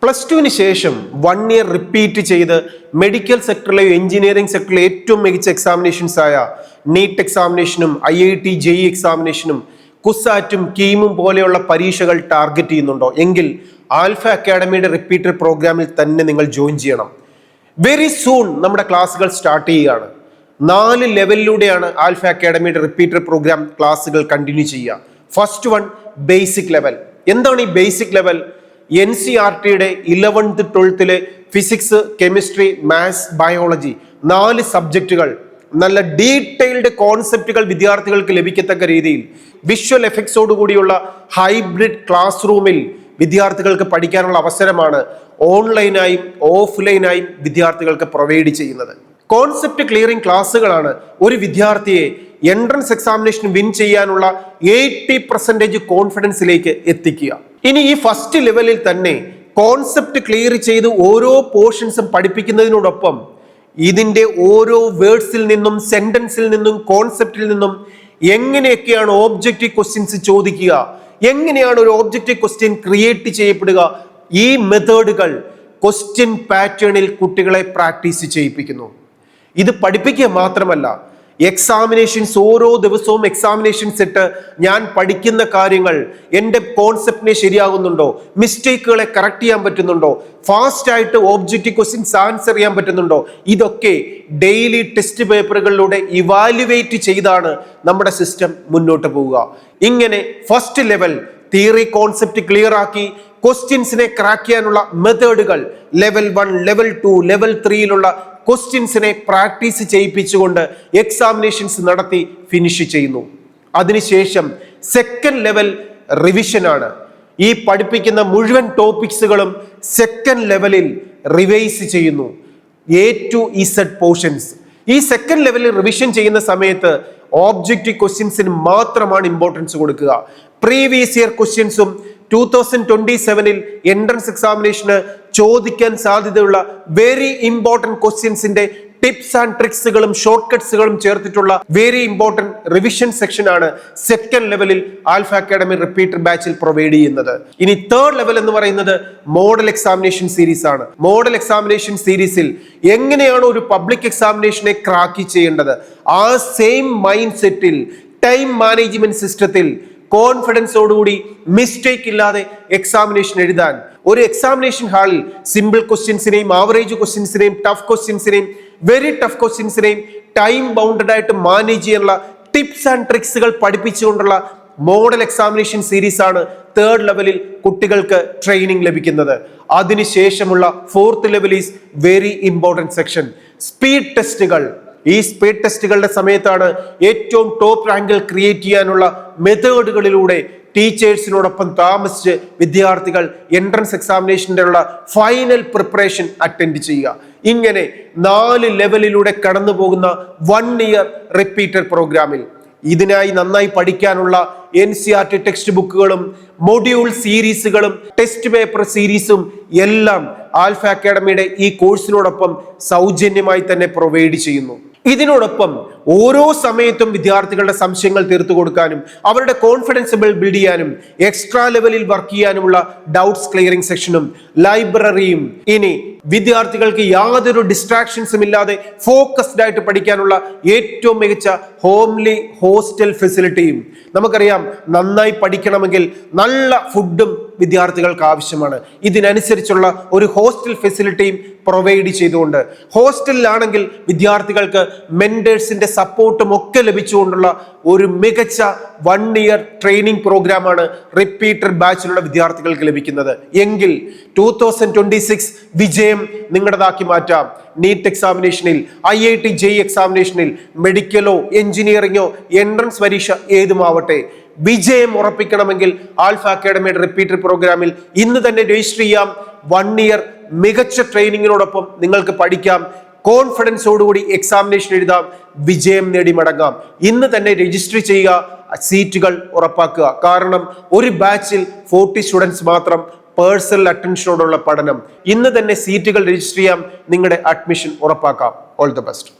+2 ശേഷം 1 year repeat ചെയ്ത് medical സെക്ടറിലെ engineering സെക്ടറിലെ ഏറ്റവും മികച്ച എക്സാമിനേഷൻസ് ആയ നീറ്റ് എക്സാമിനേഷനും IIT JEE എക്സാമിനേഷനും കുസാറ്റും കീമും പോലെയുള്ള പരീക്ഷകൾ ടാർഗറ്റ് ചെയ്യുന്നുണ്ടോ എങ്കിൽ ആൽഫ അക്കാഡമിയുടെ റിപ്പീറ്റർ പ്രോഗ്രാമിൽ തന്നെ നിങ്ങൾ ജോയിൻ ചെയ്യണം. വെരി സൂൺ നമ്മുടെ ക്ലാസ്സുകൾ സ്റ്റാർട്ട് ചെയ്യുകയാണ്. 4 ലെവലിലൂടെയാണ് ആൽഫ അക്കാഡമിയുടെ റിപ്പീറ്റർ പ്രോഗ്രാം ക്ലാസ്സുകൾ കണ്ടിന്യൂ ചെയ്യുക. First one basic level. എന്താണ് ഈ ബേസിക് ലെവൽ? NCERTയുടെ 11th 12th physics, chemistry, maths, biology 4 സബ്ജക്റ്റുകൾ നല്ല ഡീറ്റെയിൽഡ് കോൺസെപ്റ്റുകൾ വിദ്യാർത്ഥികൾക്ക് ലഭിക്കത്തക്ക രീതിയിൽ വിഷ്വൽ എഫക്ട്സോട് കൂടിയുള്ള ഹൈബ്രിഡ് ക്ലാസ് റൂമിൽ വിദ്യാർത്ഥികൾക്ക് പഠിക്കാനുള്ള അവസരമാണ് ഓൺലൈനായും ഓഫ്ലൈനായും വിദ്യാർത്ഥികൾക്ക് പ്രൊവൈഡ് ചെയ്യുന്നത്. കോൺസെപ്റ്റ് ക്ലിയറിംഗ് ക്ലാസ്സുകളാണ് ഒരു വിദ്യാർത്ഥിയെ എൻട്രൻസ് എക്സാമിനേഷൻ വിൻ ചെയ്യാനുള്ള 80% കോൺഫിഡൻസിലേക്ക് എത്തിക്കുക. ഇനി ഈ ഫസ്റ്റ് ലെവലിൽ തന്നെ കോൺസെപ്റ്റ് ക്ലിയർ ചെയ്ത് ഓരോ പോർഷൻസും പഠിപ്പിക്കുന്നതിനോടൊപ്പം ഇതിന്റെ ഓരോ വേർഡ്സിൽ നിന്നും സെന്റൻസിൽ നിന്നും കോൺസെപ്റ്റിൽ നിന്നും എങ്ങനെയൊക്കെയാണ് ഓബ്ജക്റ്റീവ് ക്വസ്റ്റ്യൻസ് ചോദിക്കുക, എങ്ങനെയാണ് ഒരു ഓബ്ജക്റ്റീവ് ക്വസ്റ്റ്യൻ ക്രിയേറ്റ് ചെയ്യപ്പെടുക, ഈ മെത്തേഡുകൾ ക്വസ്റ്റ്യൻ പാറ്റേണിൽ കുട്ടികളെ പ്രാക്ടീസ് ചെയ്യിപ്പിക്കുന്നു. ഇത് പഠിപ്പിക്കുക മാത്രമല്ല, എക്സാമിനേഷൻസ് ഓരോ ദിവസവും എക്സാമിനേഷൻസ് ഇട്ട് ഞാൻ പഠിക്കുന്ന കാര്യങ്ങൾ എൻ്റെ കോൺസെപ്റ്റിനെ ശരിയാകുന്നുണ്ടോ, മിസ്റ്റേക്കുകളെ കറക്റ്റ് ചെയ്യാൻ പറ്റുന്നുണ്ടോ, ഫാസ്റ്റ് ആയിട്ട് ഓബ്ജക്റ്റീവ് ക്വസ്റ്റ്യൻസ് ആൻസർ ചെയ്യാൻ പറ്റുന്നുണ്ടോ, ഇതൊക്കെ ഡെയിലി ടെസ്റ്റ് പേപ്പറുകളിലൂടെ ഇവാലുവേറ്റ് ചെയ്താണ് നമ്മുടെ സിസ്റ്റം മുന്നോട്ട് പോവുക. ഇങ്ങനെ first level theory concept clear ആക്കി ക്വസ്റ്റ്യൻസിനെ ക്രാക്ക് ചെയ്യാനുള്ള മെത്തേഡുകൾ ലെവൽ 1, ലെവൽ 2, ലെവൽ 3യിലുള്ള ക്വസ്റ്റ്യൻസിനെ പ്രാക്ടീസ് ചെയ്യിപ്പിച്ചുകൊണ്ട് എക്സാമിനേഷൻസ് നടത്തി ഫിനിഷ് ചെയ്യുന്നു. അതിനുശേഷം സെക്കൻഡ് ലെവൽ റിവിഷൻ ആണ്. ഈ പഠിപ്പിക്കുന്ന മുഴുവൻ ടോപ്പിക്സുകളും സെക്കൻഡ് ലെവലിൽ റിവൈസ് ചെയ്യുന്നു. A to Z portions. ഈ സെക്കൻഡ് ലെവലിൽ റിവിഷൻ ചെയ്യുന്ന സമയത്ത് ഓബ്ജക്റ്റീവ് ക്വസ്റ്റ്യൻസിന് മാത്രമാണ് ഇമ്പോർട്ടൻസ് കൊടുക്കുക. പ്രീവിയസ് ഇയർ ക്വസ്റ്റ്യൻസും 2027 എൻട്രൻസ് എക്സാമിനേഷന് ചോദിക്കാൻ സാധ്യതയുള്ള വെരി ഇമ്പോർട്ടൻറ്റ് ക്വസ്റ്റ്യൻസിന്റെ ടിപ്സ് ആൻഡ് ട്രിക്സുകളും ഷോർട്ട് കട്ട്സുകളും ചേർത്തിട്ടുള്ള വെരി ഇമ്പോർട്ടൻറ്റ് റിവിഷൻ സെക്ഷൻ ആണ് സെക്കൻഡ് ലെവലിൽ ആൽഫ അക്കാഡമി റിപ്പീറ്റർ ബാച്ചിൽ പ്രൊവൈഡ് ചെയ്യുന്നത്. ഇനി തേർഡ് ലെവൽ എന്ന് പറയുന്നത് മോഡൽ എക്സാമിനേഷൻ സീരീസ് ആണ്. മോഡൽ എക്സാമിനേഷൻ സീരീസിൽ എങ്ങനെയാണ് ഒരു പബ്ലിക് എക്സാമിനേഷനെ ക്രാക്ക് ചെയ്യേണ്ടത്, ആ സെയിം മൈൻഡ് സെറ്റിൽ ടൈം മാനേജ്മെന്റ് സിസ്റ്റത്തിൽ കോൺഫിഡൻസോടുകൂടി മിസ്റ്റേക്ക് ഇല്ലാതെ എക്സാമിനേഷൻ എഴുതാൻ ഒരു എക്സാമിനേഷൻ ഹാളിൽ സിമ്പിൾ ക്വസ്റ്റ്യൻസിനെയും ആവറേജ് ക്വസ്റ്റ്യൻസിനെയും ടഫ് ക്വസ്റ്റ്യൻസിനെയും വെരി ടഫ് ക്വസ്റ്റ്യൻസിനെയും ടൈം ബൗണ്ടഡ് ആയിട്ട് മാനേജ് ചെയ്യാനുള്ള ടിപ്സ് ആൻഡ് ട്രിക്സുകൾ പഠിപ്പിച്ചുകൊണ്ടുള്ള മോഡൽ എക്സാമിനേഷൻ സീരീസ് ആണ് തേർഡ് ലെവലിൽ കുട്ടികൾക്ക് ട്രെയിനിങ് ലഭിക്കുന്നത്. അതിനുശേഷമുള്ള fourth level is very important section, speed ടെസ്റ്റുകൾ. ഈ സ്പീഡ് ടെസ്റ്റുകളുടെ സമയത്താണ് ഏറ്റവും ടോപ്പ് റാങ്കിൽ ക്രിയേറ്റ് ചെയ്യാനുള്ള മെത്തേഡുകളിലൂടെ ടീച്ചേഴ്സിനോടൊപ്പം താമസിച്ച് വിദ്യാർത്ഥികൾ എൻട്രൻസ് എക്സാമിനേഷൻ്റെ ഉള്ള ഫൈനൽ പ്രിപ്പറേഷൻ അറ്റൻഡ് ചെയ്യുക. ഇങ്ങനെ 4 ലെവലിലൂടെ കടന്നു പോകുന്ന 1 ഇയർ റിപ്പീറ്റർ പ്രോഗ്രാമിൽ ഇതിനായി നന്നായി പഠിക്കാനുള്ള NCERT ടെക്സ്റ്റ് ബുക്കുകളും മൊഡ്യൂൾ സീരീസുകളും ടെസ്റ്റ് പേപ്പർ സീരീസും എല്ലാം ആൽഫ അക്കാഡമിയുടെ ഈ കോഴ്സിനോടൊപ്പം സൗജന്യമായി തന്നെ പ്രൊവൈഡ് ചെയ്യുന്നു. ഇതിനോടൊപ്പം ഓരോ സമയത്തും വിദ്യാർത്ഥികളുടെ സംശയങ്ങൾ തീർത്തു കൊടുക്കാനും അവരുടെ കോൺഫിഡൻസ് ബിൽഡ് ചെയ്യാനും എക്സ്ട്രാ ലെവലിൽ വർക്ക് ചെയ്യാനുമുള്ള ഡൗട്ട്സ് ക്ലിയറിംഗ് സെക്ഷനും ലൈബ്രറിയും, ഇനി വിദ്യാർത്ഥികൾക്ക് യാതൊരു ഡിസ്ട്രാക്ഷൻസും ഇല്ലാതെ ഫോക്കസ്ഡ് ആയിട്ട് പഠിക്കാനുള്ള ഏറ്റവും മികച്ച ഹോംലി ഹോസ്റ്റൽ ഫെസിലിറ്റിയും. നമുക്കറിയാം, നന്നായി പഠിക്കണമെങ്കിൽ നല്ല ഫുഡും വിദ്യാർത്ഥികൾക്ക് ആവശ്യമാണ്. ഇതിനനുസരിച്ചുള്ള ഒരു ഹോസ്റ്റൽ ഫെസിലിറ്റിയും പ്രൊവൈഡ് ചെയ്തുകൊണ്ട് ഹോസ്റ്റലിലാണെങ്കിൽ വിദ്യാർത്ഥികൾക്ക് മെന്റേഴ്സിന്റെ സപ്പോർട്ടും ഒക്കെ ലഭിച്ചുകൊണ്ടുള്ള ഒരു മികച്ച 1 ഇയർ ട്രെയിനിങ് പ്രോഗ്രാമാണ് റിപ്പീറ്റർ ബാച്ചിലുള്ള വിദ്യാർത്ഥികൾക്ക് ലഭിക്കുന്നത്. എങ്കിൽ 2026 വിജയം നിങ്ങളുടേതാക്കി മാറ്റാം. നീറ്റ് എക്സാമിനേഷനിൽ, IIT JEE എക്സാമിനേഷനിൽ, മെഡിക്കലോ എഞ്ചിനീയറിംഗോ എൻട്രൻസ് പരീക്ഷ ഏതുമാവട്ടെ, വിജയം ഉറപ്പിക്കണമെങ്കിൽ ആൽഫ അക്കാഡമിയുടെ റിപ്പീറ്റർ പ്രോഗ്രാമിൽ ഇന്ന് തന്നെ രജിസ്റ്റർ ചെയ്യാം. 1 ഇയർ മികച്ച ട്രെയിനിങ്ങിനോടൊപ്പം നിങ്ങൾക്ക് പഠിക്കാം, കോൺഫിഡൻസോടുകൂടി എക്സാമിനേഷൻ എഴുതാം, വിജയം നേടി മടങ്ങാം. ഇന്ന് തന്നെ രജിസ്റ്റർ ചെയ്യുക, സീറ്റുകൾ ഉറപ്പാക്കുക. കാരണം ഒരു ബാച്ചിൽ 40 സ്റ്റുഡൻസ് മാത്രം, പേഴ്സണൽ അറ്റൻഷനോടുള്ള പഠനം. ഇന്ന് തന്നെ സീറ്റുകൾ രജിസ്റ്റർ ചെയ്യാം, നിങ്ങളുടെ അഡ്മിഷൻ ഉറപ്പാക്കാം. All the best.